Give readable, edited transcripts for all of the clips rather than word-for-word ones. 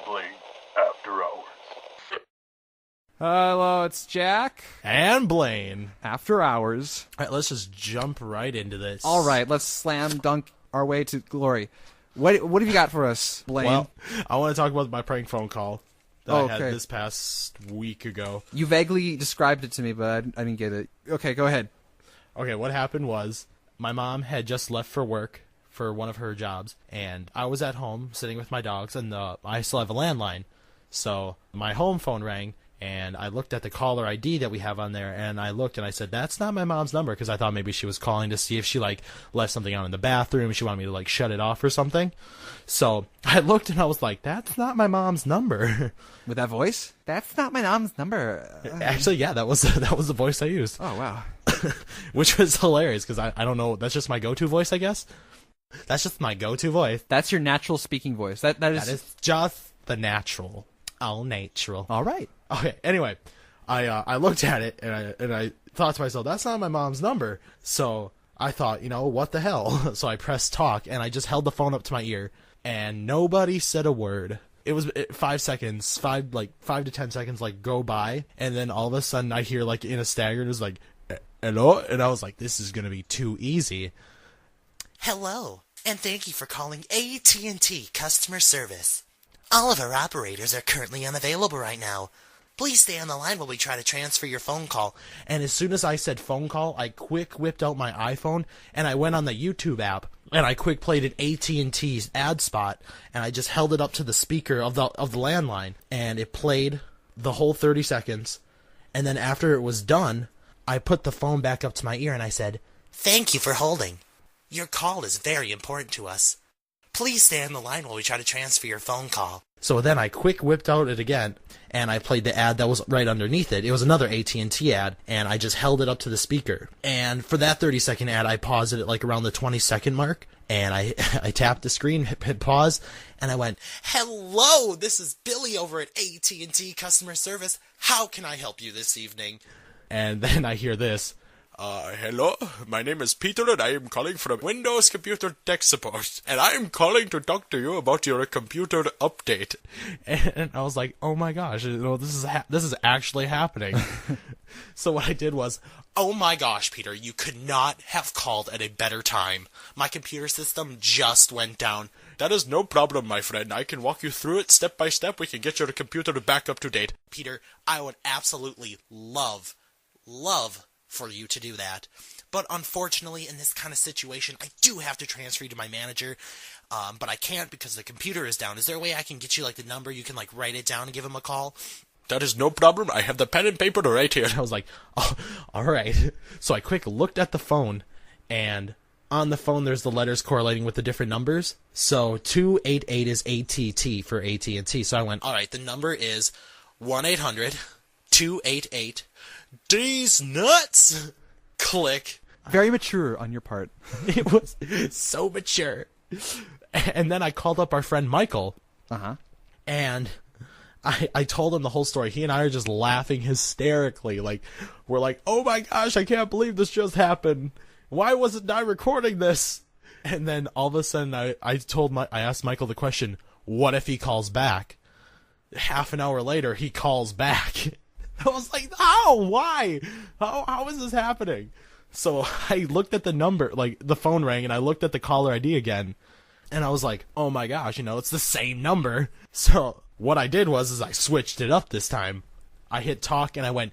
Blaine after hours. Hello, it's Jack. And Blaine. After hours. All right, let's just jump right into this. All right, let's slam dunk our way to glory. What have you got for us, Blaine? Well, I want to talk about my prank phone call that I had this past week ago. You vaguely described it to me, but I didn't get it. Okay, go ahead. Okay, what happened was my mom had just left for work for one of her jobs, and I was at home sitting with my dogs, and I still have a landline. So my home phone rang, and I looked at the caller ID that we have on there, and I looked and I said, that's not my mom's number, because I thought maybe she was calling to see if she left something out in the bathroom, she wanted me to shut it off or something. So I looked and I was like, that's not my mom's number. With that voice? That's not my mom's number. Actually, yeah, that was the voice I used. Oh, wow. Which was hilarious, because I don't know, that's just my go-to voice, I guess. That's just my go-to voice. That's your natural speaking voice. That is just the natural. All natural. All right. Okay, anyway, I looked at it, and I thought to myself, that's not my mom's number. So I thought, what the hell? So I pressed talk, and I just held the phone up to my ear, and nobody said a word. It was 5 seconds, 5 to 10 seconds, go by, and then all of a sudden I hear, in a stagger, it was hello? And I was like, this is going to be too easy. Hello, and thank you for calling AT&T Customer Service. All of our operators are currently unavailable right now. Please stay on the line while we try to transfer your phone call. And as soon as I said phone call, I quick whipped out my iPhone, and I went on the YouTube app, and I quick played an AT&T's ad spot, and I just held it up to the speaker of the landline, and it played the whole 30 seconds. And then after it was done, I put the phone back up to my ear, and I said, thank you for holding. Your call is very important to us. Please stay on the line while we try to transfer your phone call. So then I quick whipped out it again, and I played the ad that was right underneath it. It was another AT&T ad, and I just held it up to the speaker. And for that 30-second ad, I paused it at around the 20-second mark, and I tapped the screen, hit pause, and I went, hello, this is Billy over at AT&T Customer Service. How can I help you this evening? And then I hear this. Hello, my name is Peter and I am calling from Windows Computer Tech Support, and I am calling to talk to you about your computer update. And I was like, oh my gosh, this is actually happening. So what I did was, oh my gosh, Peter, you could not have called at a better time. My computer system just went down. That is no problem, my friend. I can walk you through it step by step. We can get your computer back up to date. Peter, I would absolutely love for you to do that. But unfortunately, in this kind of situation, I do have to transfer you to my manager. But I can't because the computer is down. Is there a way I can get you the number? You can write it down and give him a call? That is no problem. I have the pen and paper right here. And I was like, oh, all right. So I quick looked at the phone, and on the phone there's the letters correlating with the different numbers. So 288 is ATT for AT&T. So I went, all right, the number is 1-800-288 D's nuts. Click. Very mature on your part. It was so mature. And then I called up our friend Michael. And I told him the whole story. He and I are just laughing hysterically. We're like, oh my gosh, I can't believe this just happened. Why wasn't I recording this? And then all of a sudden I asked Michael the question, what if he calls back? Half an hour later, he calls back. I was like, how? Why? How is this happening? So I looked at the number, the phone rang, and I looked at the caller ID again, and I was like, oh my gosh, it's the same number. So what I did was I switched it up this time. I hit talk, and I went,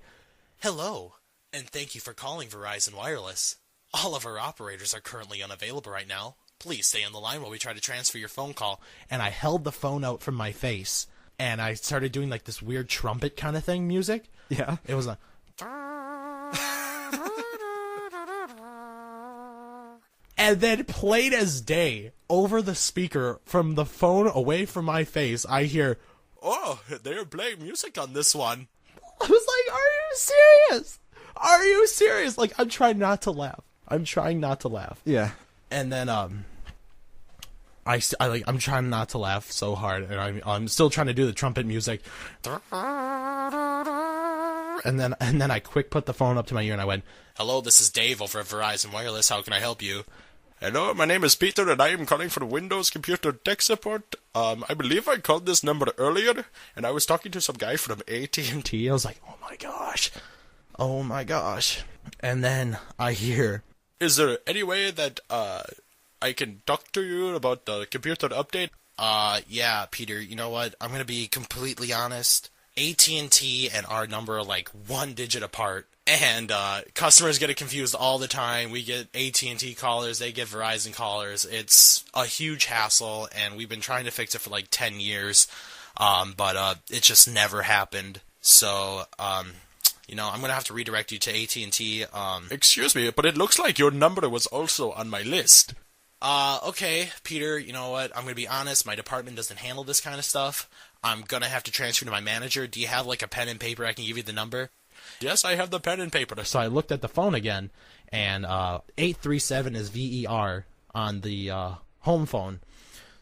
hello, and thank you for calling Verizon Wireless. All of our operators are currently unavailable right now. Please stay on the line while we try to transfer your phone call. And I held the phone out from my face, and I started doing this weird trumpet kind of thing music. Yeah. It was and then plain as day, over the speaker from the phone away from my face, I hear, oh, they're playing music on this one. I was like, are you serious? Are you serious? I'm trying not to laugh. Yeah. And then, I'm trying not to laugh so hard, and I'm still trying to do the trumpet music. And then I quick put the phone up to my ear, and I went, hello, this is Dave over at Verizon Wireless. How can I help you? Hello, my name is Peter, and I am calling from Windows Computer Tech Support. I believe I called this number earlier, and I was talking to some guy from AT&T. I was like, oh my gosh. And then I hear, is there any way that I can talk to you about the computer update? Yeah, Peter, you know what? I'm going to be completely honest. AT&T and our number are like one digit apart. And customers get it confused all the time. We get AT&T callers, they get Verizon callers. It's a huge hassle, and we've been trying to fix it for like 10 years, but it just never happened. So, I'm going to have to redirect you to AT&T. Excuse me, but it looks like your number was also on my list. Okay, Peter, you know what? I'm going to be honest. My department doesn't handle this kind of stuff. I'm going to have to transfer to my manager. Do you have like a pen and paper? I can give you the number. Yes, I have the pen and paper. so I looked at the phone again, and 837 is VER on the home phone.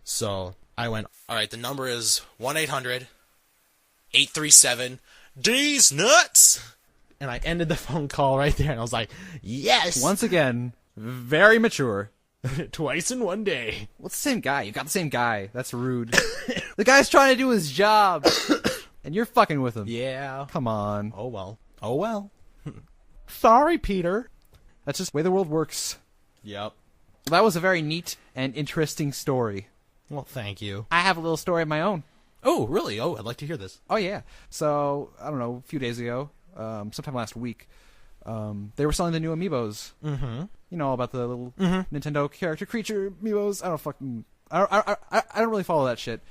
So I went, all right, the number is 1-800-837-D's nuts. And I ended the phone call right there, and I was like, yes! Once again, very mature. Twice in one day. Well, it's the same guy. You got the same guy. That's rude. The guy's trying to do his job, and you're fucking with him. Yeah. Come on. Oh, well. Sorry, Peter. That's just the way the world works. Yep. That was a very neat and interesting story. Well, thank you. I have a little story of my own. Oh, really? Oh, I'd like to hear this. Oh, yeah. So, I don't know, a few days ago, sometime last week, they were selling the new Amiibos. Mm-hmm. You know, all about the little Nintendo character creature Amiibos. I don't really follow that shit.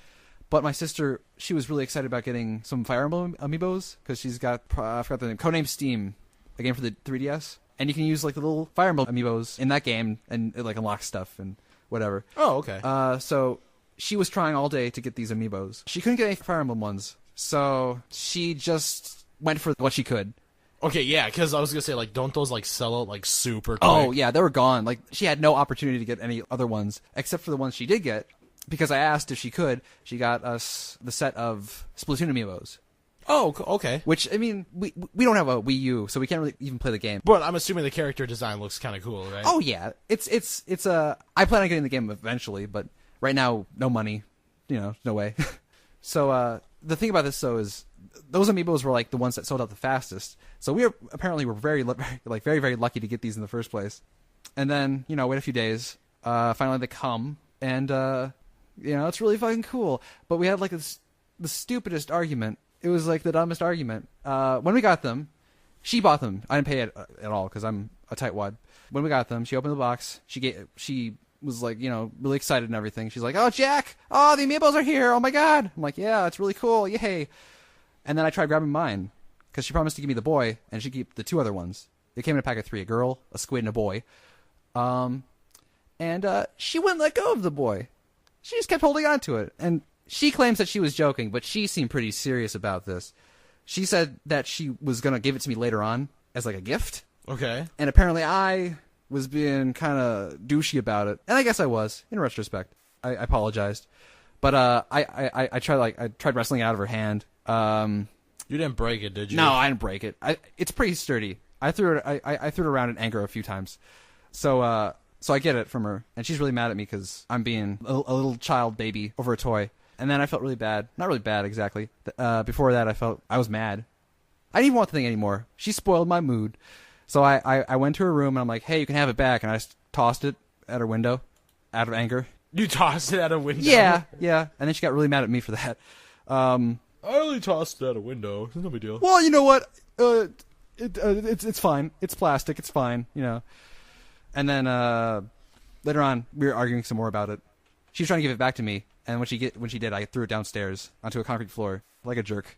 But my sister, she was really excited about getting some Fire Emblem Amiibos, because she's got, I forgot the name, Codename Steam, a game for the 3DS. And you can use, like, the little Fire Emblem Amiibos in that game, and it, like, unlocks stuff and whatever. Oh, okay. So she was trying all day to get these Amiibos. She couldn't get any Fire Emblem ones, so she just went for what she could. Okay, yeah, because I was going to say, like, don't those, like, sell out, like, super quick? Oh, yeah, they were gone. Like, she had no opportunity to get any other ones, except for the ones she did get. Because I asked if she could, she got us the set of Splatoon Amiibos. Oh, okay. Which, I mean, we don't have a Wii U, so we can't really even play the game. But I'm assuming the character design looks kind of cool, right? Oh, yeah. It's I plan on getting the game eventually, but right now, no money. No way. So, the thing about this, though, is those Amiibos were, like, the ones that sold out the fastest. So we were very, very lucky to get these in the first place. And then, wait a few days. Finally they come, and, it's really fucking cool. But we had, like, the stupidest argument. It was, like, the dumbest argument. When we got them, she bought them. I didn't pay it at all, because I'm a tightwad. When we got them, she opened the box. She was, like, really excited and everything. She's like, "Oh, Jack! Oh, the Amiibos are here! Oh, my God!" I'm like, "Yeah, it's really cool. Yay!" And then I tried grabbing mine, because she promised to give me the boy, and she'd keep the two other ones. They came in a pack of 3, a girl, a squid, and a boy. And she wouldn't let go of the boy. She just kept holding on to it. And she claims that she was joking, but she seemed pretty serious about this. She said that she was going to give it to me later on as, like, a gift. Okay. And apparently I was being kind of douchey about it. And I guess I was, in retrospect. I apologized. But I tried wrestling it out of her hand. You didn't break it, did you? No, I didn't break it. It's pretty sturdy. I threw it around in anger a few times. So I get it from her, and she's really mad at me because I'm being a little child baby over a toy. And then I felt really bad. Not really bad, exactly. Before that, I was mad. I didn't even want the thing anymore. She spoiled my mood. So I went to her room, and I'm like, "Hey, you can have it back." And I just tossed it at her window out of anger. You tossed it at a window? Yeah. And then she got really mad at me for that. I only tossed it at a window. It's no big deal. Well, you know what? It's fine. It's plastic. It's fine, And then later on, we were arguing some more about it. She was trying to give it back to me, and when she did, I threw it downstairs onto a concrete floor like a jerk.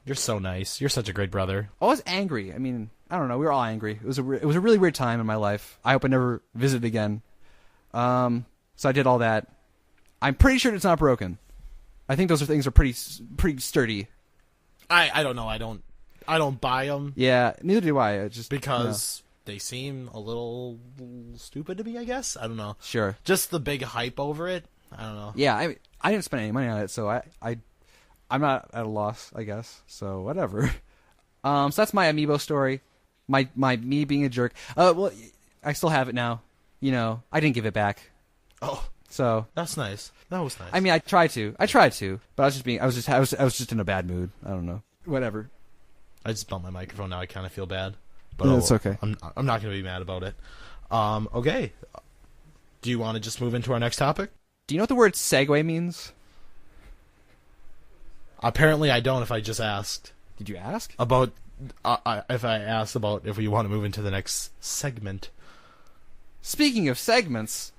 You're so nice. You're such a great brother. I was angry. I mean, I don't know. We were all angry. It was a really weird time in my life. I hope I never visit again. So I did all that. I'm pretty sure it's not broken. I think those things are pretty sturdy. I don't know. I don't buy them. Yeah, neither do I. Just because they seem a little stupid to me, I guess. I don't know. Sure. Just the big hype over it. I don't know. Yeah, I mean, I didn't spend any money on it, so I'm not at a loss, I guess. So whatever. So that's my Amiibo story. Me being a jerk. Well, I still have it now. you know, I didn't give it back. Oh, So that's nice. That was nice. I mean, I tried to, but I was just in a bad mood. I don't know. Whatever. I just bumped my microphone. Now I kind of feel bad. But No, it's okay. I'm not going to be mad about it. Okay. Do you want to just move into our next topic? Do you know what the word segue means? Apparently, I don't. If I just asked Did you ask? about, if I asked about if we want to move into the next segment. Speaking of segments,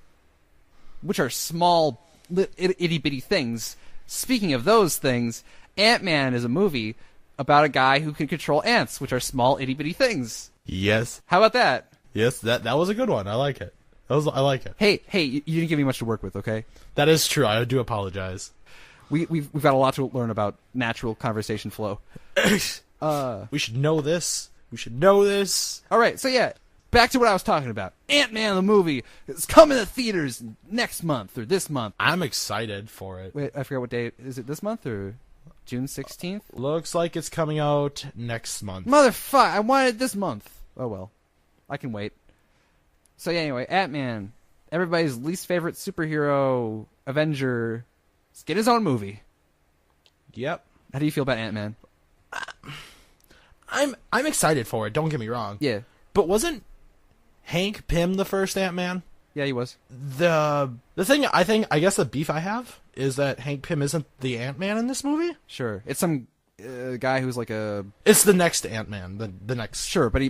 which are small, itty bitty things. Speaking of those things, Ant-Man is a movie about a guy who can control ants, which are small itty bitty things. Yes. How about that? Yes. That was a good one. I like it. I like it. Hey, you didn't give me much to work with, okay? That is true. I do apologize. We've got a lot to learn about natural conversation flow. We should know this. We should know this. All right, so yeah, back to what I was talking about. Ant-Man the movie is coming to theaters next month or this month. I'm excited for it. Wait, I forgot what day. Is it this month or June 16th? Looks like it's coming out next month. Motherfucker, I wanted it this month. Oh well, I can wait. So yeah, anyway, Ant-Man, everybody's least favorite superhero, Avenger, is getting his own movie. Yep. How do you feel about Ant-Man? I'm excited for it. Don't get me wrong. Yeah, But wasn't Hank Pym the first Ant-Man? yeah, he was. The thing I guess the beef I have is that Hank Pym isn't the Ant-Man in this movie. Sure, it's some guy who's like a It's the next Ant-Man. The next. sure, but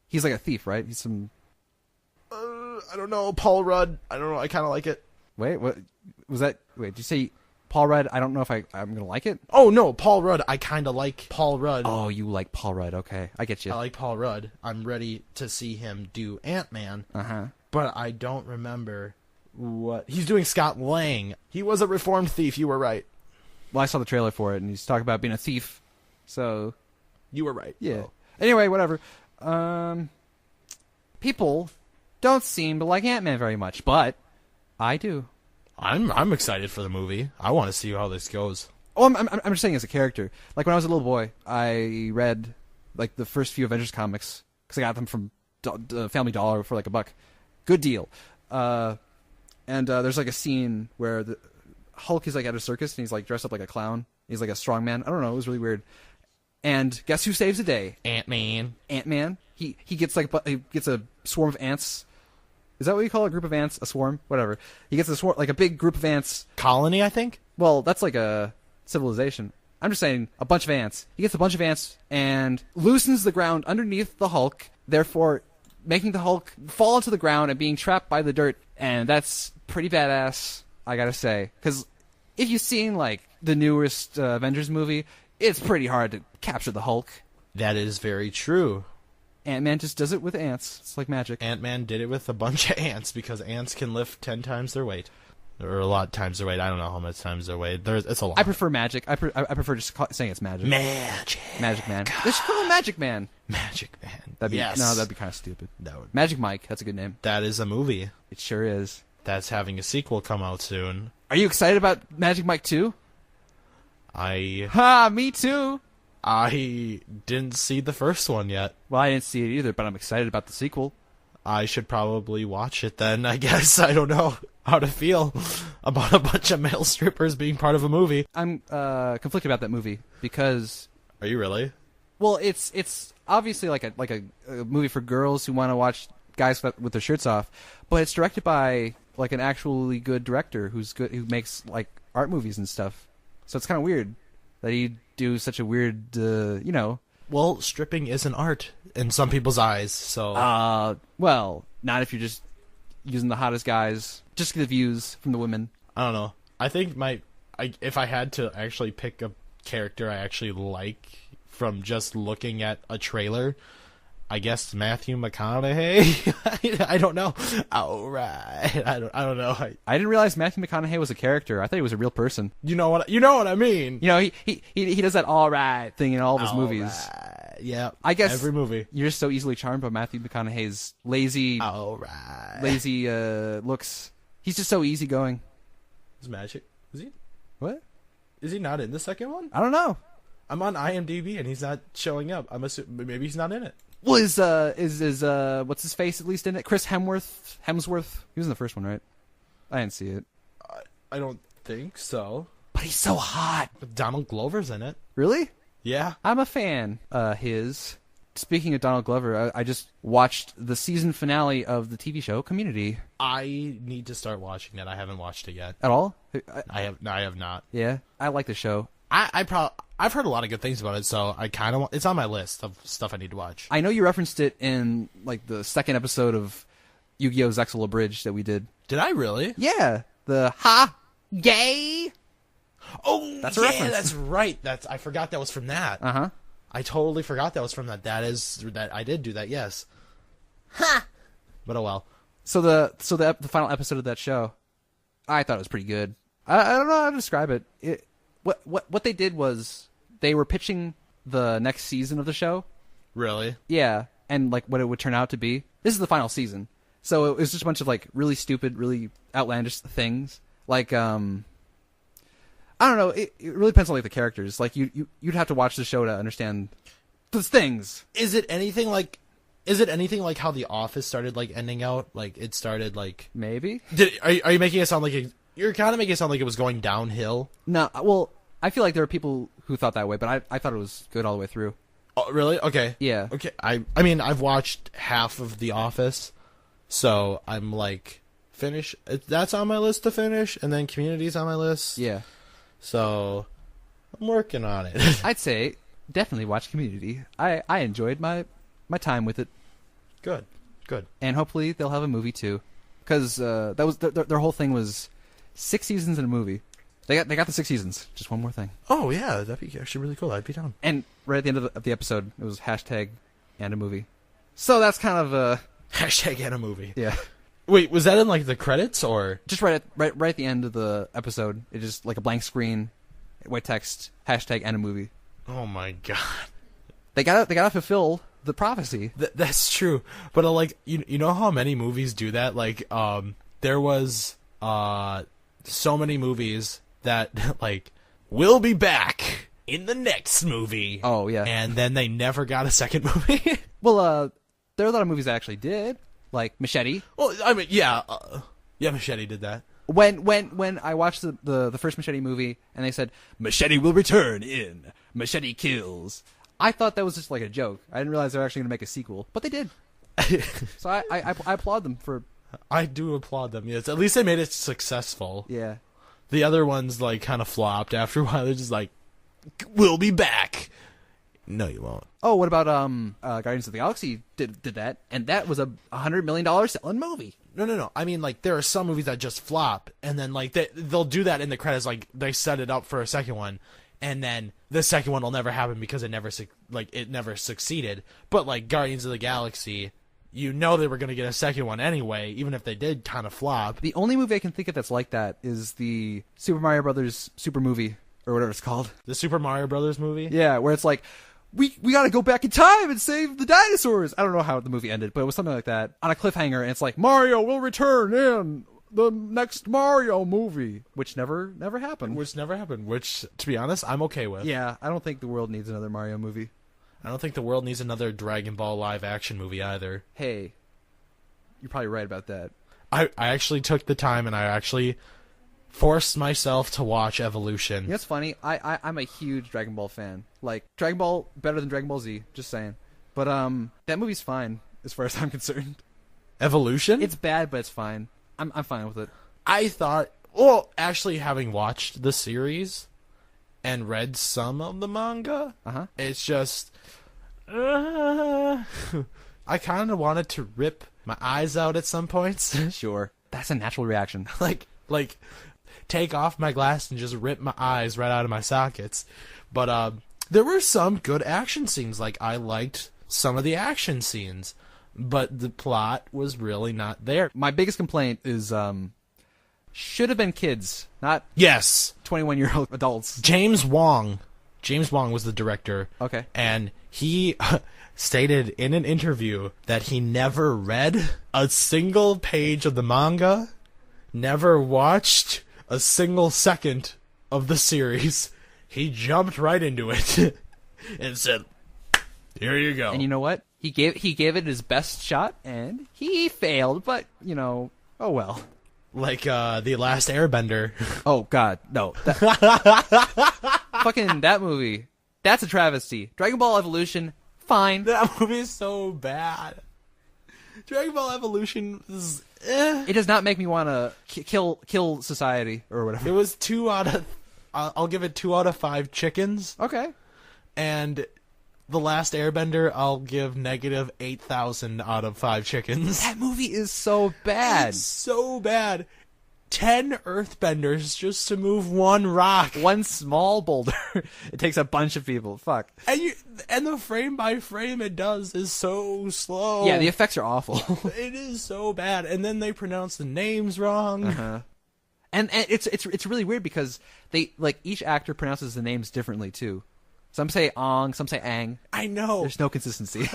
he's like a thief, right? He's some. I don't know. Paul Rudd. I don't know. I kind of like it. Wait, what was that? Wait, did you say Paul Rudd? I don't know if I'm gonna like it. Oh no, Paul Rudd. I kind of like Paul Rudd. Oh, you like Paul Rudd? Okay, I get you. I like Paul Rudd. I'm ready to see him do Ant-Man. Uh-huh. But I don't remember what he's doing. Scott Lang. He was a reformed thief. You were right. Well, I saw the trailer for it, and he's talking about being a thief. So, You were right. yeah. Oh. Anyway, whatever. People don't seem to like Ant-Man very much, but I do. I'm excited for the movie. I want to see how this goes. Oh, I'm just saying as a character. Like when I was a little boy, I read like the first few Avengers comics because I got them from Family Dollar for like $1. Good deal. And there's like a scene where the Hulk is like at a circus and he's like dressed up like a clown. He's like a strong man. I don't know. It was really weird. And guess who saves the day? Ant-Man. Ant-Man. He gets he gets a swarm of ants. Is that what you call a group of ants? A swarm? Whatever. He gets a swarm, like a big group of ants. Colony, I think. Well, that's like a civilization. I'm just saying a bunch of ants. He gets a bunch of ants and loosens the ground underneath the Hulk, therefore making the Hulk fall into the ground and being trapped by the dirt. And that's pretty badass, I gotta say. Because if you've seen like the newest Avengers movie, it's pretty hard to capture the Hulk. That is very true. Ant-Man just does it with ants. It's like magic. Ant-Man did it with a bunch of ants because ants can lift 10 times their weight. Or a lot of times their weight. I don't know how much times their weight. It's a lot. I prefer magic. I prefer just saying it's magic. Magic. Magic Man. They should call him Magic Man. Magic Man. That'd be, yes. No, that'd be kind of stupid. That would. Magic Mike. That's a good name. That is a movie. It sure is. That's having a sequel come out soon. Are you excited about Magic Mike 2? Ha! Me too! I didn't see the first one yet. Well, I didn't see it either, but I'm excited about the sequel. I should probably watch it then, I guess. I don't know how to feel about a bunch of male strippers being part of a movie. I'm conflicted about that movie because, Are you really? well, it's obviously like a movie for girls who want to watch guys with their shirts off, but it's directed by like an actually good director who makes like art movies and stuff. So it's kind of weird that he do such a weird, Well, stripping is an art in some people's eyes, so... well, not if you're just using the hottest guys, just to get the views from the women. I don't know. I think if I had to actually pick a character I actually like from just looking at a trailer, I guess Matthew McConaughey. I don't know. All right. I don't know. I didn't realize Matthew McConaughey was a character. I thought he was a real person. You know what I mean. You know, he does that all right thing in all of his movies. Right. Yeah. I guess every movie. You're just so easily charmed by Matthew McConaughey's lazy looks. He's just so easygoing. Is Magic? Is he? What? Is he not in the second one? I don't know. I'm on IMDb and he's not showing up. I'm assuming maybe he's not in it. Well, is what's his face at least in it? Chris Hemsworth. He was in the first one, right? I didn't see it. I don't think so. But he's so hot. But Donald Glover's in it. Really? Yeah. I'm a fan. His. Speaking of Donald Glover, I just watched the season finale of the TV show Community. I need to start watching that. I haven't watched it yet. At all? I have not. Yeah, I like the show. I've heard a lot of good things about it, so I kind of it's on my list of stuff I need to watch. I know you referenced it in like the second episode of Yu-Gi-Oh! Zexal Abridged that we did. Did I really? Yeah, the ha gay. Oh, that's a reference. That's right. I forgot that was from that. Uh-huh. I totally forgot that was from that. That I did do that. Yes. Ha. But oh well. So the final episode of that show, I thought it was pretty good. I don't know how to describe it. What they did was they were pitching the next season of the show. Really? Yeah, and like what it would turn out to be. This is the final season, so it was just a bunch of like really stupid, really outlandish things. Like I don't know. It really depends on like the characters. Like you'd have to watch the show to understand those things. Is it anything like how The Office started like ending out? Like it started like maybe. Are you making it sound like you're kind of making it sound like it was going downhill? No, well, I feel like there are people who thought that way, but I thought it was good all the way through. Oh, really? Okay. Yeah. Okay. I mean, I've watched half of The Office, so I'm like finish. That's on my list to finish, and then Community's on my list. Yeah. So I'm working on it. I'd say definitely watch Community. I enjoyed my time with it. Good. And hopefully they'll have a movie too, because that was their whole thing was 6 seasons in a movie. They got the 6 seasons. Just one more thing. Oh yeah, that'd be actually really cool. I'd be down. And right at the end of the episode, it was hashtag and a movie. So that's kind of a hashtag and a movie. Yeah. Wait, was that in like the credits or just right at the end of the episode? It just like a blank screen, white text, hashtag and a movie. Oh my god. They gotta fulfill the prophecy. That's true. But like you know how many movies do that? Like there was so many movies that like will be back in the next movie. Oh yeah. And then they never got a second movie. Well, there are a lot of movies that actually did, like Machete. Well, I mean, yeah, Machete did that. When I watched the first Machete movie and they said Machete will return in Machete Kills, I thought that was just like a joke. I didn't realize they were actually going to make a sequel, but they did. So I applaud them for. I do applaud them. Yes, at least they made it successful. Yeah. The other ones like kind of flopped after a while. They're just like, "We'll be back." No, you won't. Oh, what about Guardians of the Galaxy did that, and that was a $100 million selling movie. No. I mean, like there are some movies that just flop, and then like they'll do that in the credits, like they set it up for a second one, and then the second one will never happen because it never succeeded. But like Guardians of the Galaxy, you know they were going to get a second one anyway, even if they did kind of flop. The only movie I can think of that's like that is the Super Mario Brothers Super Movie, or whatever it's called. The Super Mario Brothers movie? Yeah, where it's like, we got to go back in time and save the dinosaurs. I don't know how the movie ended, but it was something like that. On a cliffhanger, and it's like, Mario will return in the next Mario movie, which never happened. Which, to be honest, I'm okay with. Yeah, I don't think the world needs another Mario movie. I don't think the world needs another Dragon Ball live action movie either. Hey, you're probably right about that. I actually took the time and I actually forced myself to watch Evolution. You know, it's funny. I'm a huge Dragon Ball fan. Like, Dragon Ball better than Dragon Ball Z, just saying. But that movie's fine as far as I'm concerned. Evolution? It's bad, but it's fine. I'm fine with it. I thought, well, actually having watched the series and read some of the manga, it's just I kind of wanted to rip my eyes out at some points. Sure. That's a natural reaction. like take off my glass and just rip my eyes right out of my sockets. But there were some good action scenes. Like, I liked some of the action scenes, but the plot was really not there. My biggest complaint is should have been kids, not 21-year-old adults. James Wong was the director. Okay. And he stated in an interview that he never read a single page of the manga, never watched a single second of the series. He jumped right into it and said, "Here you go." And you know what? He gave it his best shot, and he failed. But oh well. Like The Last Airbender. Oh God, no! Fucking that movie. That's a travesty. Dragon Ball Evolution, fine. That movie is so bad. Dragon Ball Evolution is. It does not make me want to kill society or whatever. It was 2 out of. I'll give it 2 out of 5 chickens. Okay. And The Last Airbender, I'll give negative 8,000 out of 5 chickens. That movie is so bad. It's so bad. 10 earthbenders just to move 1 rock. One small boulder. It takes a bunch of people. Fuck. And the frame by frame it does is so slow. Yeah, the effects are awful. It is so bad. And then they pronounce the names wrong. Uh-huh. And it's really weird because they each actor pronounces the names differently too. Some say Ong, some say Ang. I know. There's no consistency.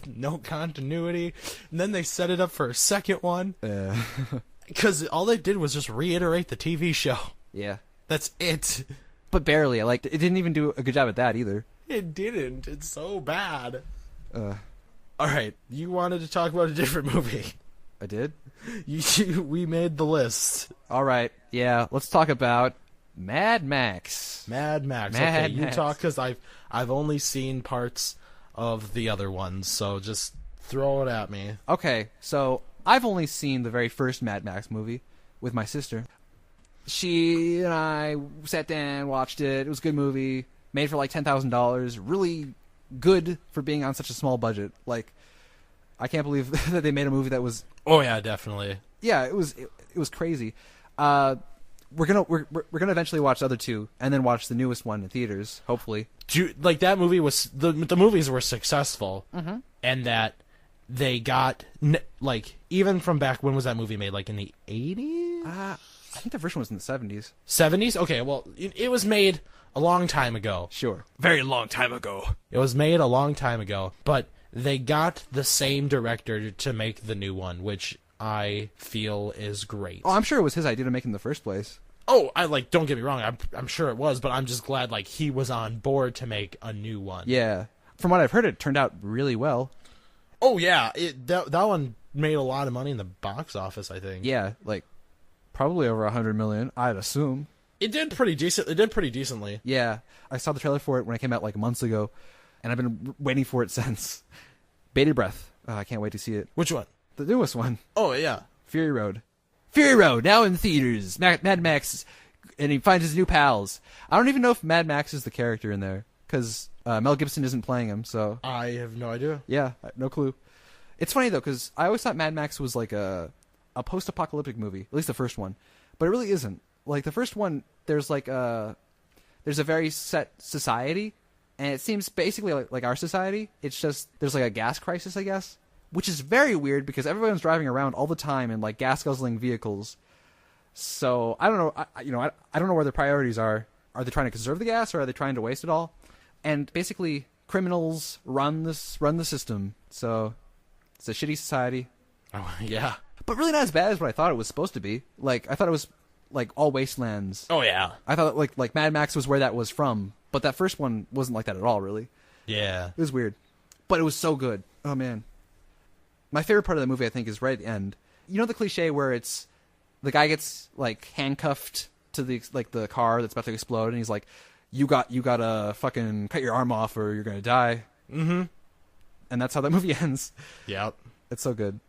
No continuity. And then they set it up for a second one. Because all they did was just reiterate the TV show. Yeah. That's it. But barely. It didn't even do a good job at that either. It didn't. It's so bad. Alright, you wanted to talk about a different movie. I did? We made the list. Alright, yeah. Let's talk about Mad Max. Mad Max. Mad Okay, you Max. talk because I've only seen parts of the other ones, so just throw it at me. Okay, so I've only seen the very first Mad Max movie with my sister. She and I sat down, watched it. It was a good movie. Made for like $10,000. Really good for being on such a small budget. I can't believe that they made a movie that was. Oh yeah, definitely. Yeah, it was crazy. We're gonna eventually watch the other two and then watch the newest one in theaters. Hopefully, That movie was the movies were successful, and that they got even from back when was that movie made? Like in the 80s? I think the first one was in the 70s. 70s? Okay, well it was made a long time ago. Sure, very long time ago. It was made a long time ago, but they got the same director to make the new one, which I feel is great. Oh, I'm sure it was his idea to make it in the first place. Oh, don't get me wrong, I'm sure it was, but I'm just glad he was on board to make a new one. Yeah, from what I've heard, it turned out really well. Oh yeah, that one made a lot of money in the box office, I think. Yeah, probably over 100 million, I'd assume. It did pretty decent. It did pretty decently. Yeah, I saw the trailer for it when it came out months ago, and I've been waiting for it since. Bated breath. I can't wait to see it. Which one? The newest one. Oh yeah, Fury Road. Fury Road, now in theaters. Mad Max, and he finds his new pals. I don't even know if Mad Max is the character in there, because Mel Gibson isn't playing him, so. I have no idea. Yeah, no clue. It's funny, though, because I always thought Mad Max was a post-apocalyptic movie, at least the first one. But it really isn't. The first one, there's a very set society, and it seems basically like our society. It's just, there's a gas crisis, I guess. Which is very weird because everyone's driving around all the time in gas guzzling vehicles. So I don't know. I don't know where their priorities are. Are they trying to conserve the gas or are they trying to waste it all? And basically, criminals run the system. So it's a shitty society. Oh yeah, but really not as bad as what I thought it was supposed to be. I thought it was all wastelands. Oh yeah. I thought like Mad Max was where that was from, but that first one wasn't like that at all. Really. Yeah. It was weird, but it was so good. Oh man. My favorite part of the movie, I think, is right at the end. You know the cliche where it's the guy gets handcuffed to the car that's about to explode, and he's like, "You gotta fucking cut your arm off, or you're gonna die." Mm-hmm. And that's how that movie ends. Yep. It's so good.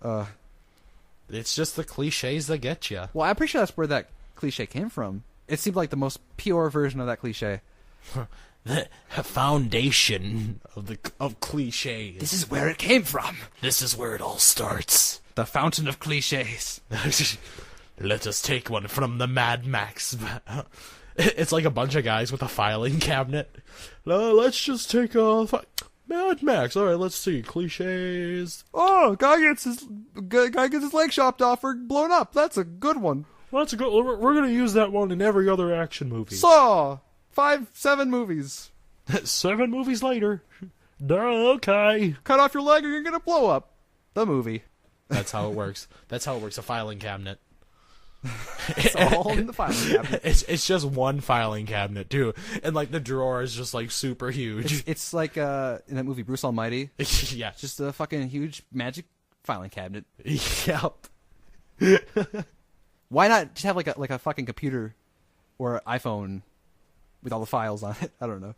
It's just the cliches that get you. Well, I'm pretty sure that's where that cliche came from. It seemed like the most pure version of that cliche. The foundation of cliches. This is where it came from. This is where it all starts. The fountain of cliches. Let us take one from the Mad Max. It's like a bunch of guys with a filing cabinet. Let's just take Mad Max. All right, let's see cliches. Oh, guy gets his leg chopped off or blown up. That's a good one. That's a good. We're gonna use that one in every other action movie. Saw 7 movies. 7 movies later. Okay. Cut off your leg or you're gonna blow up. The movie. That's how it works. That's how it works. A filing cabinet. It's all in the filing cabinet. It's just one filing cabinet too, and like the drawer is just like super huge. It's like in that movie Bruce Almighty. Yeah, Just a fucking huge magic filing cabinet. yep. Why not just have like a fucking computer or iPhone with all the files on it? I don't know.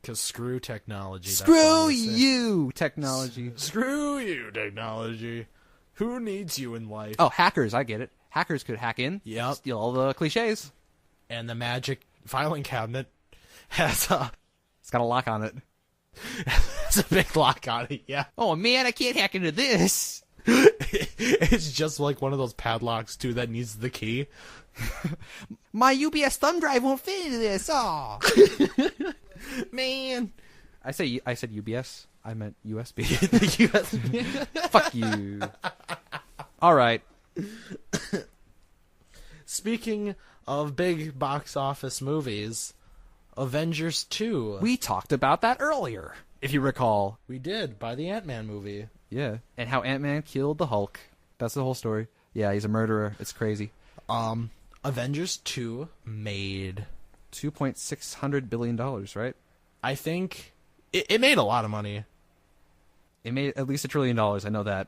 Because screw technology. that's Screw all I say. you, technology. Screw you, technology. Who needs you in life? Oh, hackers! I get it. Hackers could hack in, Yep. steal all the cliches. And the magic filing cabinet has a It's got a lock on it. has a big lock on it. Yeah. Oh man, I can't hack into this. It's just like one of those padlocks too that needs the key. My UBS thumb drive won't fit into this. Oh man! I said UBS. I meant USB. Fuck you. All right. Speaking of big box office movies, Avengers 2. We talked about that earlier, if you recall. We did, by the Ant-Man movie. Yeah, and how Ant-Man killed the Hulk. That's the whole story. Yeah, he's a murderer. It's crazy. Avengers 2 made... $2.6 billion, right? I think... It made a lot of money. It made at least $1 trillion. I know that.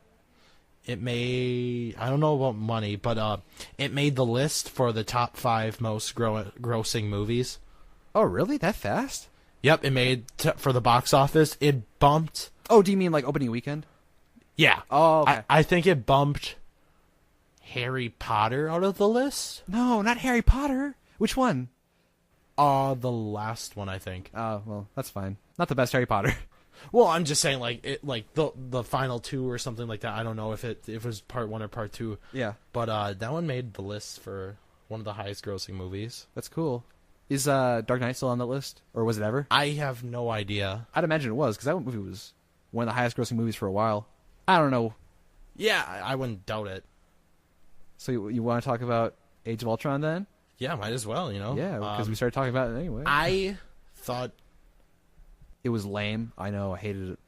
It made... I don't know about money, but it made the list for the top 5 most grossing movies. Oh, really? That fast? Yep, it made... for the box office, it bumped... Oh, do you mean like opening weekend? Yeah. Oh, okay. I think it bumped Harry Potter out of the list. No, not Harry Potter. Which one? The last one, I think. Oh, well, that's fine. Not the best Harry Potter. Well, I'm just saying, like it, like the final 2 or something like that. I don't know if it was part 1 or part 2. Yeah, But that one made the list for one of the highest grossing movies. that's cool. Is Dark Knight still on that list? Or was it ever? I have no idea. I'd imagine it was, because that movie was one of the highest grossing movies for a while. I don't know. Yeah, I wouldn't doubt it. So you want to talk about Age of Ultron then? Yeah, might as well, you know. Yeah, because we started talking about it anyway. I thought It was lame. I know. I hated it.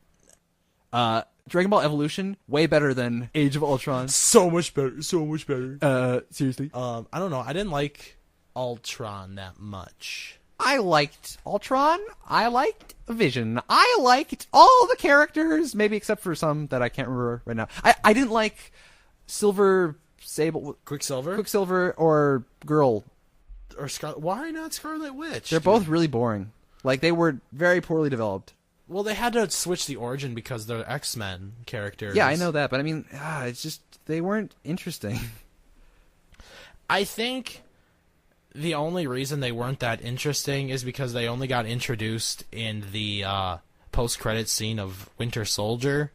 Dragon Ball Evolution, way better than Age of Ultron. so much better. So much better. Seriously. I don't know. I didn't like Ultron that much. I liked Ultron. I liked Vision. I liked all the characters, maybe except for some that I can't remember right now. I didn't like Silver Sable, Quicksilver or Girl. or why not Scarlet Witch? They're both really boring. Like, they were very poorly developed. Well, they had to switch the origin because they're X-Men characters. Yeah, I know that, but I mean, it's just, they weren't interesting. I think the only reason they weren't that interesting is because they only got introduced in the post-credits scene of Winter Soldier,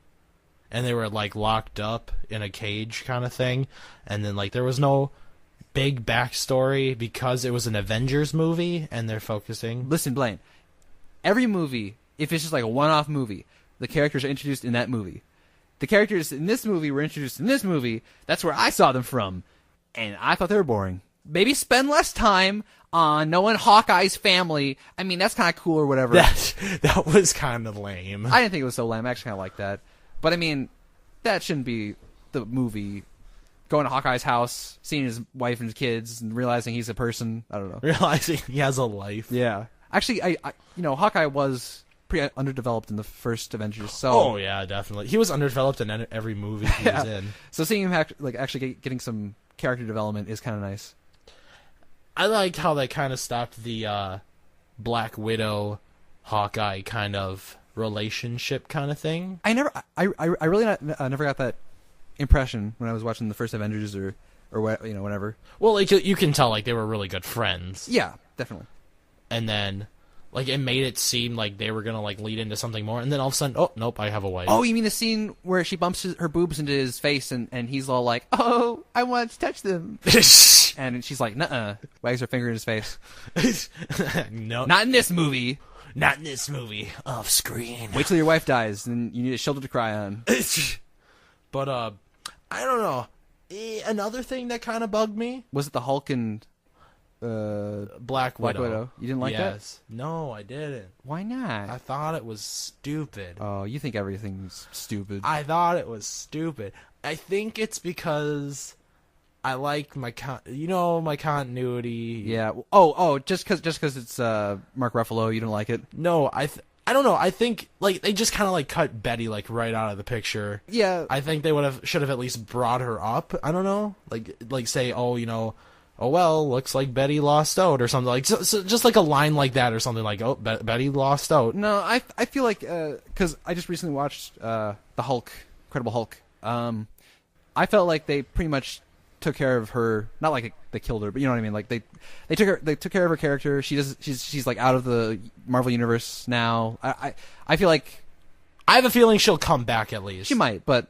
and they were, like, locked up in a cage kind of thing, and then, like, there was no big backstory because it was an Avengers movie, and they're focusing... Listen, Blaine, every movie, if it's just like a one-off movie, the characters are introduced in that movie. The characters in this movie were introduced in this movie. That's where I saw them from, and I thought they were boring. Maybe spend less time on knowing Hawkeye's family. I mean, that's kind of cool or whatever. That was kind of lame. I didn't think it was so lame. I actually kind of like that. But I mean, that shouldn't be the movie. Going to Hawkeye's house, seeing his wife and his kids, and realizing he's a person. I don't know. Realizing he has a life. Yeah. Actually, I Hawkeye was pretty underdeveloped in the first Avengers. So. Oh yeah, definitely. He was underdeveloped in every movie he was in. So seeing him actually getting some character development is kind of nice. I liked how they kind of stopped the Black Widow, Hawkeye kind of relationship kind of thing. I really never got that impression when I was watching the first Avengers or whatever. Well, like you can tell, like they were really good friends. Yeah, definitely. And then, like it made it seem like they were gonna like lead into something more, and then all of a sudden, oh nope, I have a wife. Oh, you mean the scene where she bumps her boobs into his face, and he's all like, "Oh, I want to touch them," and she's like, "Nuh-uh," wags her finger in his face. No, Not in this movie. not in this movie. Off screen. Wait till your wife dies, and you need a shoulder to cry on. But I don't know. Another thing that kind of bugged me Was it the Hulk and Black Widow. You didn't like that? No, I didn't. Why not? I thought it was stupid. Oh, you think everything's stupid. I thought it was stupid. I think it's because I like my my continuity. Yeah. Oh, just because it's Mark Ruffalo, you don't like it? No, I don't know. I think like they just kind of like cut Betty like right out of the picture. Yeah. I think they should have at least brought her up. I don't know, like say, oh well, looks like Betty lost out or something like so just like a line like that or something like Betty lost out. No, I feel like because I just recently watched the Hulk, Incredible Hulk. I felt like they pretty much took care of her. Not like they killed her, but you know what I mean. Like they took care of her character. She's like out of the Marvel universe now. I feel like I have a feeling she'll come back at least. she might, but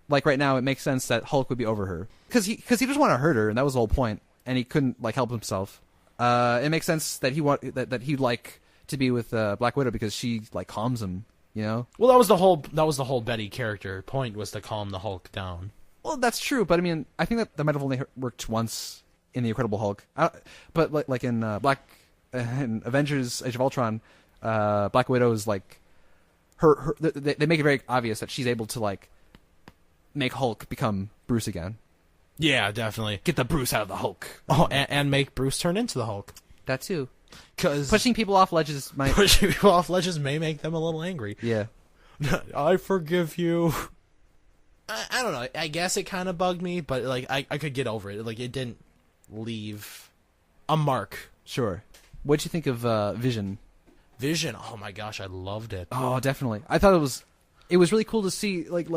like right now, it makes sense that Hulk would be over her because he just wanted to hurt her, and that was the whole point, and he couldn't like help himself. It makes sense that he'd like to be with Black Widow because she like calms him. You know. Well, that was the whole Betty character point, was to calm the Hulk down. Well, that's true, but I mean, I think that might have only worked once in the Incredible Hulk. But like in in Avengers: Age of Ultron, Black Widow is like they make it very obvious that she's able to like make Hulk become Bruce again. Yeah, definitely. Get the Bruce out of the Hulk. Oh, and make Bruce turn into the Hulk. That too. Because pushing people off ledges might may make them a little angry. Yeah. I forgive you. I don't know. I guess it kind of bugged me, but like I could get over it. Like it didn't leave a mark. Sure. What'd you think of Vision? Vision. Oh my gosh, I loved it. Oh, definitely. I thought it was really cool to see like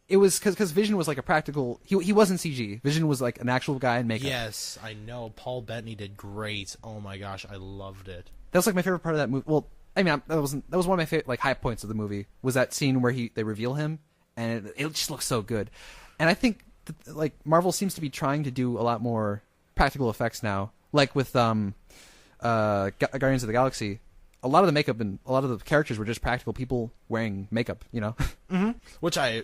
it was because Vision was like a practical. He wasn't CG. Vision was like an actual guy in makeup. Yes, I know. Paul Bettany did great. Oh my gosh, I loved it. That was like my favorite part of that movie. Well, I mean, that was one of my favorite like high points of the movie. Was that scene where they reveal him, and it just looks so good. And I think like Marvel seems to be trying to do a lot more practical effects now. Like with Guardians of the Galaxy, a lot of the makeup and a lot of the characters were just practical people wearing makeup. You know, mm-hmm. Which I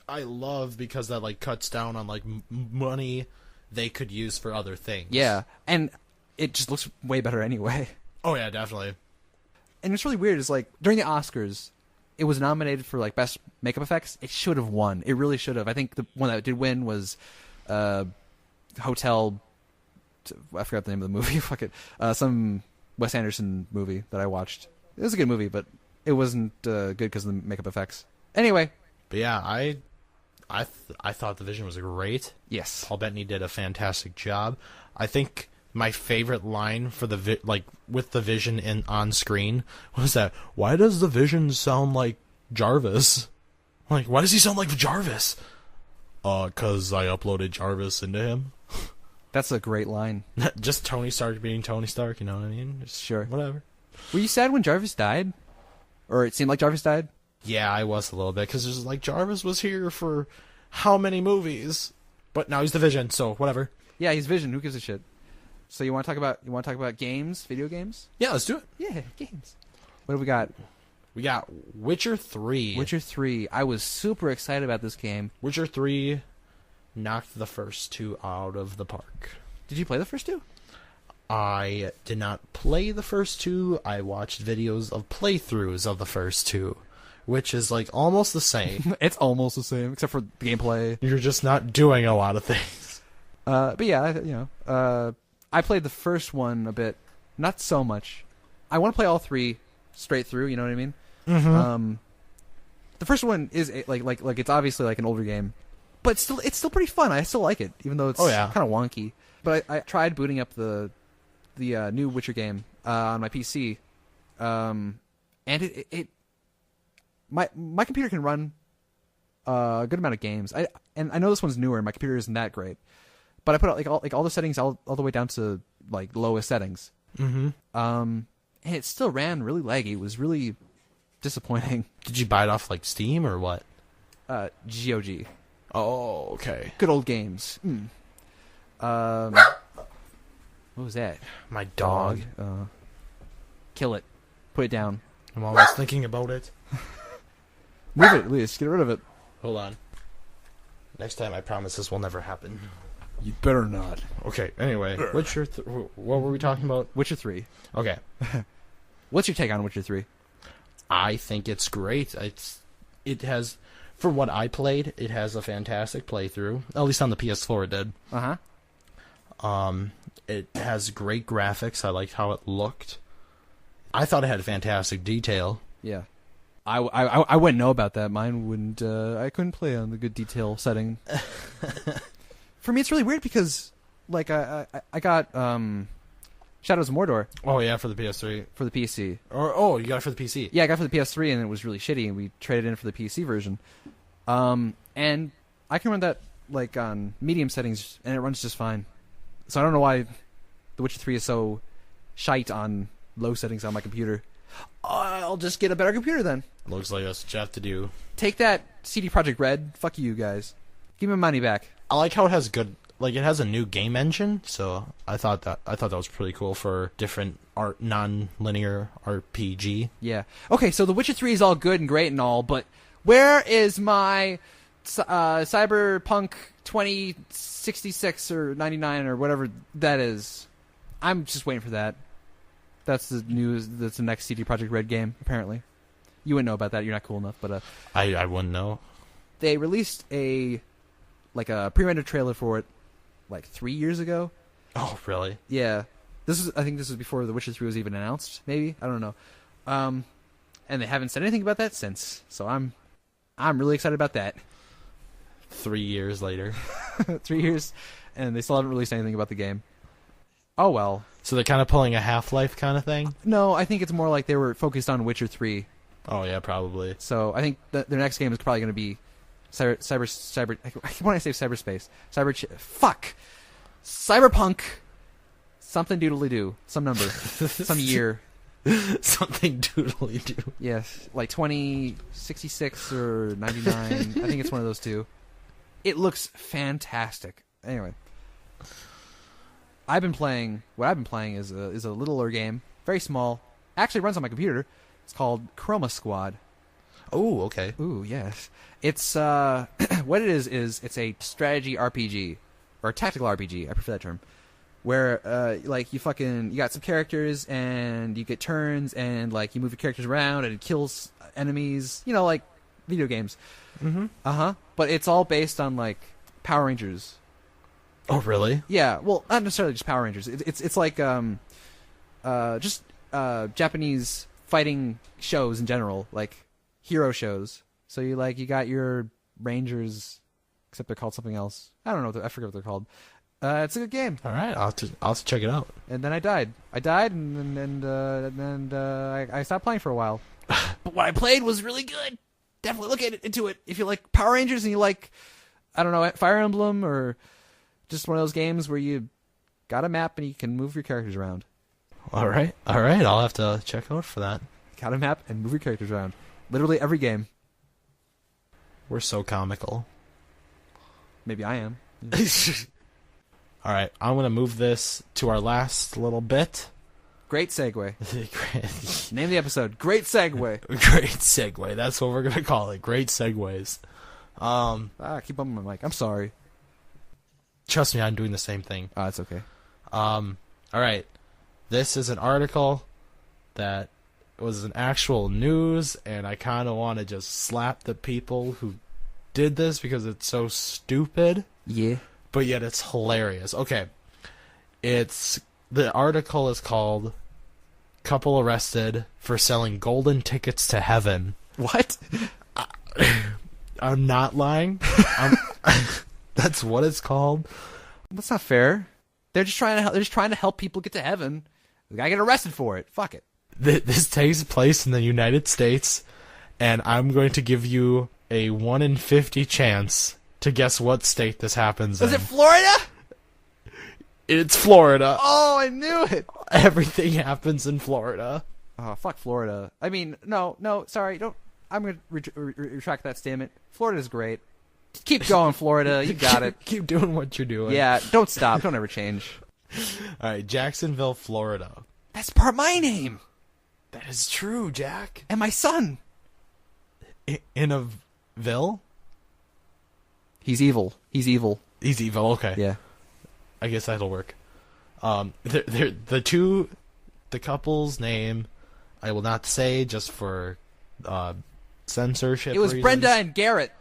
love because that like cuts down on like money they could use for other things. Yeah, and it just looks way better anyway. Oh yeah, definitely. And it's really weird. Is like during the Oscars, it was nominated for like best makeup effects. It should have won. It really should have. I think the one that did win was Hotel. I forgot the name of the movie. Fuck it. Some Wes Anderson movie that I watched. It was a good movie, but it wasn't good because of the makeup effects. Anyway. But yeah, I thought the Vision was great. Yes. Paul Bettany did a fantastic job. I think my favorite line for with the Vision on screen was that, why does the Vision sound like Jarvis? Like, why does he sound like Jarvis? 'Cause I uploaded Jarvis into him. That's a great line. Just Tony Stark being Tony Stark, you know what I mean? Just sure. Whatever. Were you sad when Jarvis died? Or it seemed like Jarvis died? Yeah, I was a little bit, because it was like, Jarvis was here for how many movies? But now he's the Vision, so whatever. Yeah, he's Vision. Who gives a shit? So you want to talk about games, video games? Yeah, let's do it. Yeah, games. What have we got? We got Witcher 3. Witcher 3. I was super excited about this game. Witcher 3 knocked the first two out of the park. Did you play the first two? I did not play the first two. I watched videos of playthroughs of the first two, which is like almost the same. It's almost the same, except for the gameplay. You're just not doing a lot of things. But yeah, I played the first one a bit, not so much. I want to play all three straight through. You know what I mean? Mm-hmm. The first one is like it's obviously like an older game, but it's still pretty fun. I still like it, even though it's kind of wonky. But I tried booting up the new Witcher game on my PC, and my computer can run a good amount of games. I know this one's newer, and my computer isn't that great, but I put all the settings all the way down to like lowest settings. Mm-hmm. And it still ran really laggy. It was really disappointing. Did you buy it off like Steam or what? GOG. Oh, okay. Good old games. What was that? My dog. Kill it. Put it down. I'm always thinking about it. Move it, at least. Get rid of it. Hold on. Next time, I promise this will never happen. You better not. Okay, anyway. Witcher what were we talking about? Witcher 3. Okay. What's your take on Witcher 3? I think it's great. It has from what I played, it has a fantastic playthrough. At least on the PS4 it did. It has great graphics. I liked how it looked. I thought it had fantastic detail. Yeah. I wouldn't know about that. Mine wouldn't. I couldn't play on the good detail setting. For me, it's really weird because, like, I got Shadows of Mordor. Oh yeah, for the PS3. For the PC. You got it for the PC. Yeah, I got it for the PS3, and it was really shitty, and we traded in for the PC version. And I can run that like on medium settings, and it runs just fine. So I don't know why The Witcher 3 is so shite on low settings on my computer. I'll just get a better computer then. Looks like that's what you have to do. Take that, CD Projekt Red. Fuck you guys. Give me my money back. I like how it has good, like it has a new game engine, so I thought that was pretty cool for different non-linear RPG. Yeah. Okay, so The Witcher 3 is all good and great and all, but where is my Cyberpunk 2066 or 99 or whatever that is? I'm just waiting for that. That's the news. That's the next CD Projekt Red game, apparently. You wouldn't know about that. You're not cool enough, but I wouldn't know. They released a pre-rendered trailer for it like 3 years ago. Oh, really? Yeah. I think this was before The Witcher 3 was even announced, maybe. I don't know. And they haven't said anything about that since. So I'm really excited about that. 3 years later. 3 years, and they still haven't released anything about the game. Oh well. So they're kind of pulling a Half-Life kind of thing? No, I think it's more like they were focused on Witcher 3. Oh yeah, probably. So I think their next game is probably going to be cyber. When I say cyberspace, Cyberpunk. Something doodly doo. Some number. Some year. Something doodly doo. Yes, like 2066 or 99. I think it's one of those two. It looks fantastic. Anyway, what I've been playing is a littler game, very small. Actually runs on my computer. It's called Chroma Squad. Oh, okay. Ooh, yes. It's what it is it's a strategy RPG or tactical RPG. I prefer that term. Where like you got some characters and you get turns and like you move your characters around and it kills enemies. You know, like video games. Mm-hmm. But it's all based on like Power Rangers. Oh, really? Yeah. Well, not necessarily just Power Rangers. It's like just Japanese fighting shows in general, like hero shows. So you got your Rangers, except they're called something else. I don't know. I forget what they're called. It's a good game. All right, I'll have to check it out. And then I died. And I stopped playing for a while. But what I played was really good. Definitely look into it if you like Power Rangers and you like, I don't know, Fire Emblem or just one of those games where you got a map and you can move your characters around. All right. I'll have to check out for that. Got a map and move your characters around. Literally every game. We're so comical. Maybe I am. All right, I'm going to move this to our last little bit. Great segue. Name the episode. Great segue. Great segue. That's what we're going to call it. Great segues. Keep bumping my mic. I'm sorry. Trust me, I'm doing the same thing. Oh, it's okay. All right. This is an article that was an actual news, and I kind of want to just slap the people who did this because it's so stupid. Yeah. But yet it's hilarious. Okay. The article is called Couple Arrested for Selling Golden Tickets to Heaven. What? I'm not lying. That's what it's called. That's not fair. They're just trying to help people get to heaven. The guy get arrested for it. Fuck it. This takes place in the United States, and I'm going to give you a 1 in 50 chance to guess what state this happens in. Is it Florida? It's Florida. Oh, I knew it. Everything happens in Florida. Oh, fuck Florida. I mean, no, sorry. Don't. I'm going to retract that statement. Florida's great. Keep going, Florida. You got it. Keep doing what you're doing. Yeah, don't stop. Don't ever change. All right, Jacksonville, Florida. That's part of my name. That is true, Jack. And my son. In a ville? He's evil. He's evil. He's evil, okay. Yeah. I guess that'll work. The couple's name, I will not say just for censorship It was reasons. Brenda and Garrett.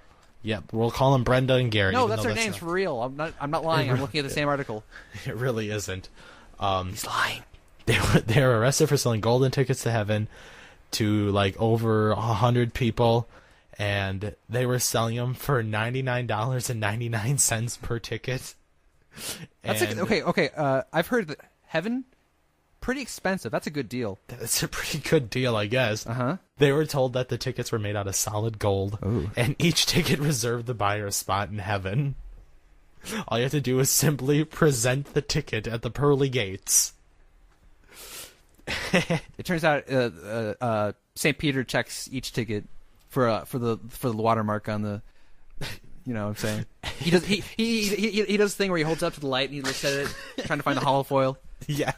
Yep, we'll call them Brenda and Gary. No, even that's though their names not- for real. I'm not lying. I'm looking at the same article. It really isn't. He's lying. They were arrested for selling golden tickets to heaven to like over 100 people, and they were selling them for $99.99 per ticket. That's okay. I've heard that heaven pretty expensive. That's a good deal. That's a pretty good deal, I guess. Uh-huh. They were told that the tickets were made out of solid gold, and each ticket reserved the buyer a spot in heaven. All you have to do is simply present the ticket at the pearly gates. It turns out St. Peter checks each ticket for the watermark on the. You know what I'm saying? He does he does the thing where he holds up to the light and he looks at it, trying to find the hollow foil. Yeah.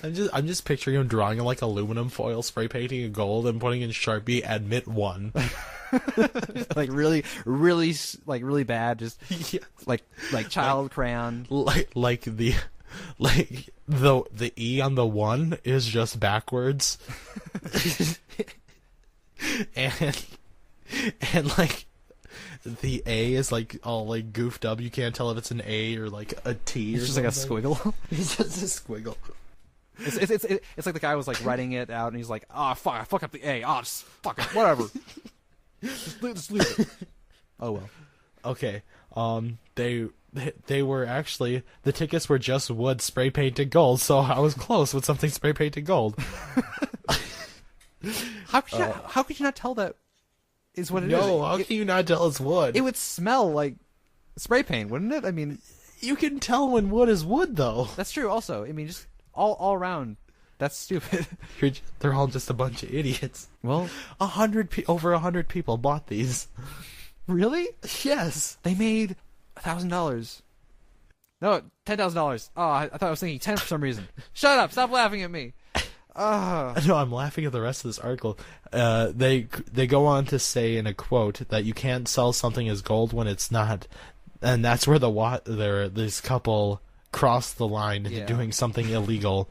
I'm just picturing him drawing like aluminum foil, spray painting in gold, and putting in Sharpie "Admit 1." Like really bad, just like child crayon. Like the E on the 1 is just backwards, and like the A is like all like goofed up. You can't tell if it's an A or like a T. It's just like a squiggle. It's just a squiggle. It's like the guy was like writing it out and he's like, fuck, I fuck up the A. Just fuck it, whatever. just leave it. Oh well. Okay. They were actually, the tickets were just wood spray painted gold, so I was close with something spray painted gold. How could you not tell that is what it is? No, how can you not tell it's wood? It would smell like spray paint, wouldn't it? I mean, you can tell when wood is wood, though. that's true. Also, I mean, just all around, that's stupid. They're all just a bunch of idiots. Well, over 100 people bought these. really? Yes. They made $1,000. No, $10,000. Oh, I thought I was thinking 10 for some reason. Shut up! Stop laughing at me. No, I'm laughing at the rest of this article. They go on to say in a quote that you can't sell something as gold when it's not, and that's where this couple crossed the line into doing something illegal.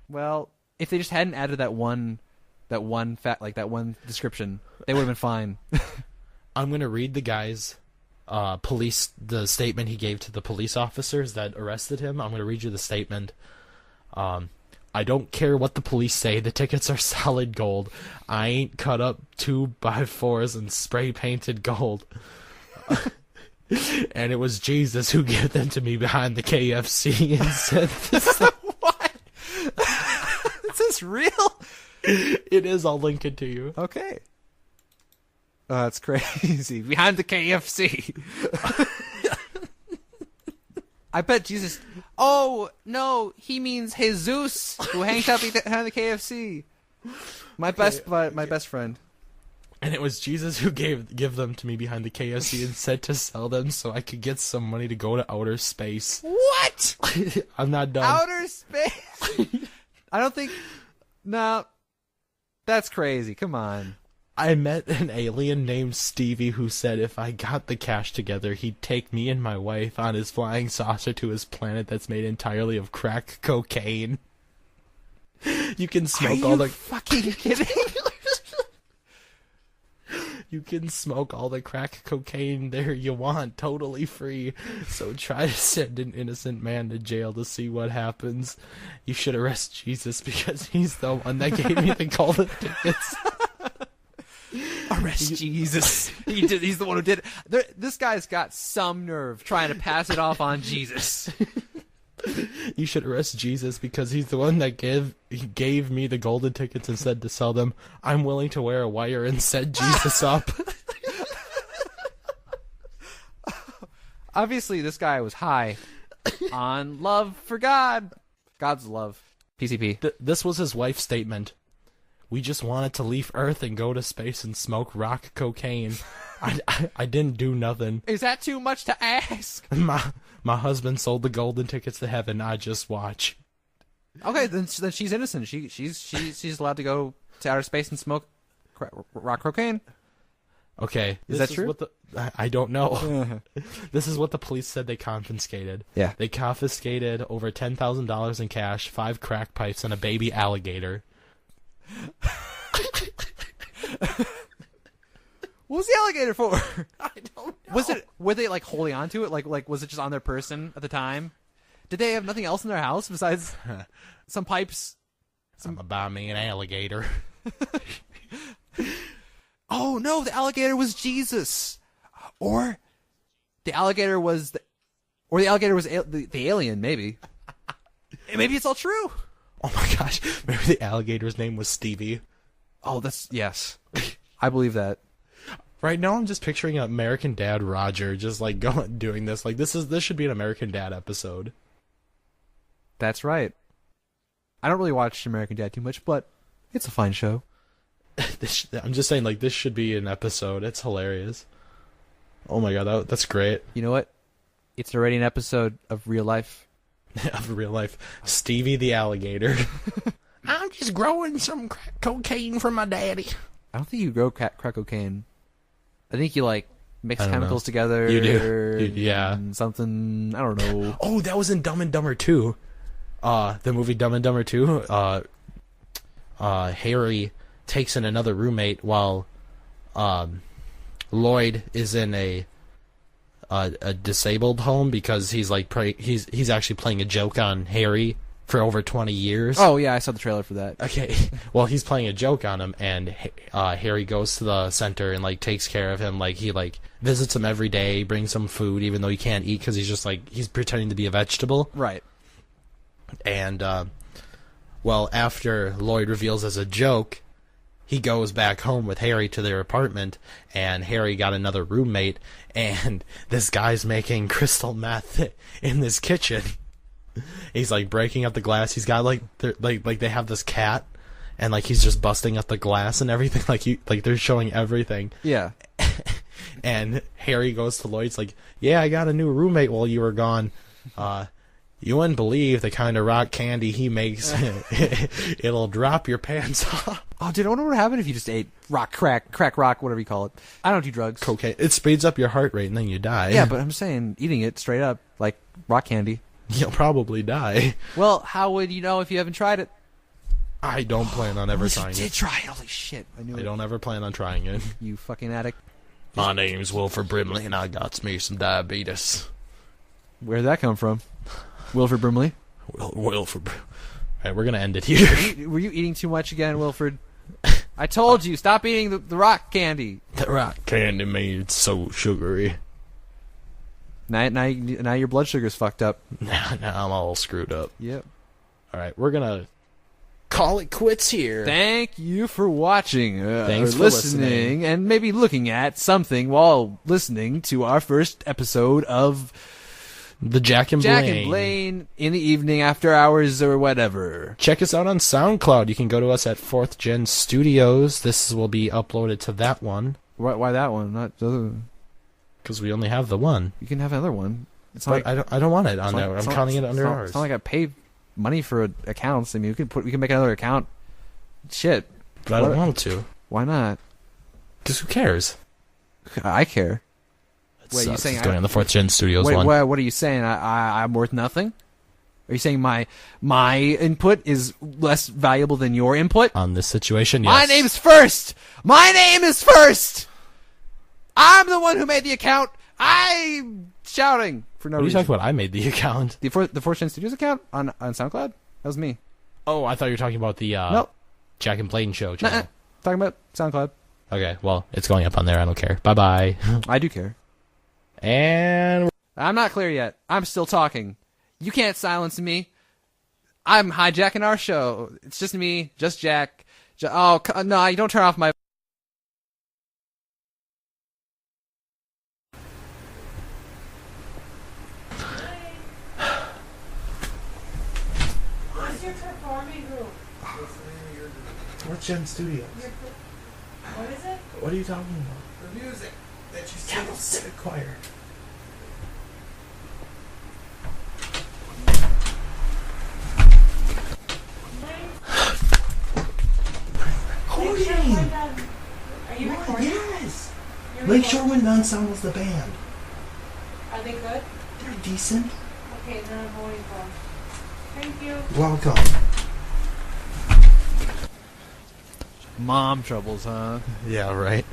Well, if they just hadn't added that one description, they would have been fine. I'm gonna read the guy's the statement he gave to the police officers that arrested him. I'm gonna read you the statement. I don't care what the police say, the tickets are solid gold. I ain't cut up 2x4s and spray painted gold. And it was Jesus who gave them to me behind the KFC and said this. What? Is this real? It is, I'll link it to you. Okay. Oh, that's crazy. Behind the KFC. I bet Jesus... Oh, no, he means Jesus, who hangs out behind the KFC. My best friend. And it was Jesus who give them to me behind the KFC and said to sell them so I could get some money to go to outer space. What? I'm not done. Outer space? I don't think... No. That's crazy. Come on. I met an alien named Stevie who said if I got the cash together, he'd take me and my wife on his flying saucer to his planet that's made entirely of crack cocaine. You can smoke all the... fucking kidding? You can smoke all the crack cocaine there you want, totally free. So try to send an innocent man to jail to see what happens. You should arrest Jesus because he's the one that gave me the golden tickets. Arrest Jesus. He's the one who did it. This guy's got some nerve trying to pass it off on Jesus. You should arrest Jesus because he's the one that gave me the golden tickets and said to sell them. I'm willing to wear a wire and set Jesus up. Obviously, this guy was high on love for God. God's love. PCP. This was his wife's statement. We just wanted to leave Earth and go to space and smoke rock cocaine. I didn't do nothing. Is that too much to ask? My husband sold the golden tickets to heaven. I just watch. Okay, then she's innocent. She's allowed to go to outer space and smoke rock cocaine. Okay, is that true? I don't know. This is what the police said they confiscated. Yeah, they confiscated over $10,000 in cash, 5 crack pipes, and a baby alligator. What was the alligator for? I don't know. Were they like holding on to it? Like was it just on their person at the time? Did they have nothing else in their house besides some pipes? I'm gonna buy me an alligator. Oh no, the alligator was Jesus, or the alligator was, the alien. Maybe, maybe it's all true. Oh my gosh, maybe the alligator's name was Stevie. Oh, yes, I believe that. Right now, I'm just picturing American Dad Roger just like doing this. Like this should be an American Dad episode. That's right. I don't really watch American Dad too much, but it's a fine show. I'm just saying, like, this should be an episode. It's hilarious. Oh my god, that's great. You know what? It's already an episode of real life. Of real life. Stevie the alligator. I'm just growing some crack cocaine from my daddy. I don't think you grow crack cocaine. I think you, like, mix I don't chemicals know. together. You do. Yeah. And something, I don't know. Oh, that was in Dumb and Dumber 2. The movie Dumb and Dumber 2. Harry takes in another roommate while Lloyd is in a disabled home because he's like he's actually playing a joke on Harry for over 20 years. Oh yeah, I saw the trailer for that. Okay, well he's playing a joke on him, and Harry goes to the center and like takes care of him. Like he like visits him every day, brings him food even though he can't eat because he's just like he's pretending to be a vegetable. Right. And well, after Lloyd reveals as a joke, he goes back home with Harry to their apartment, and Harry got another roommate, and this guy's making crystal meth in this kitchen. He's like breaking up the glass. He's got like they have this cat, and like he's just busting up the glass and everything. Like they're showing everything. Yeah. And Harry goes to Lloyd's like, "Yeah, I got a new roommate while you were gone. You wouldn't believe the kind of rock candy he makes. It'll drop your pants off." Oh, dude, I wonder what would happen if you just ate crack rock, whatever you call it. I don't do drugs. Cocaine. It speeds up your heart rate and then you die. Yeah, but I'm saying eating it straight up, like rock candy. You'll probably die. Well, how would you know if you haven't tried it? I don't plan on ever trying You did it. try it. Holy shit. I knew I it. don't ever plan on trying it. You fucking addict. My name's Wilford Brimley and I got me some diabetes. Where'd that come from? Wilford Brimley? Wilford. Alright, we're gonna end it here. Were you eating too much again, Wilford? I told you, stop eating the rock candy. The rock candy made it so sugary. Now your blood sugar's fucked up. Now I'm all screwed up. Yep. Alright, we're gonna call it quits here. Thank you for watching, Thanks or for listening, and maybe looking at something while listening to our first episode of The Jack and Blaine in the evening after hours or whatever. Check us out on SoundCloud. You can go to us at 4th Gen Studios. This will be uploaded to that one. Why that one? Not the other. Because we only have the one. You can have another one. It's But not like, I don't want it on it's there. not- I'm it's not- counting it under it's not- ours. It's not like I pay money for accounts. I mean, we can make another account. Shit. But I don't want to. Why not? Because who cares? I care. It Wait, you sucks. saying It's going on the 4th Gen Studios Wait, one. what are you saying? I'm worth nothing? Are you saying my input is less valuable than your input? On this situation, yes. My name's first! My name is first! I'm the one who made the account! I'm shouting for no What are you reason. talking about? I made the account. The 4th Gen Studios account on SoundCloud? That was me. Oh, I thought you were talking about the Nope. Jack and Blaine show Nuh-uh. channel. Talking about SoundCloud. Okay, well, it's going up on there. I don't care. Bye-bye. I do care. And I'm not clear yet. I'm still talking. You can't silence me. I'm hijacking our show. It's just me, just Jack. No, you don't turn off my... What's your performing group? 4th Gen Studios. What is it? What are you talking about? The music that you sing. Civic choir. Recording. Are you recording? Yes. You're Lakeshore recording? Wind Ensemble was the band. Are they good? They're decent. Okay, then I'm voting for them. Thank you. Welcome. Mom troubles, huh? Yeah, right.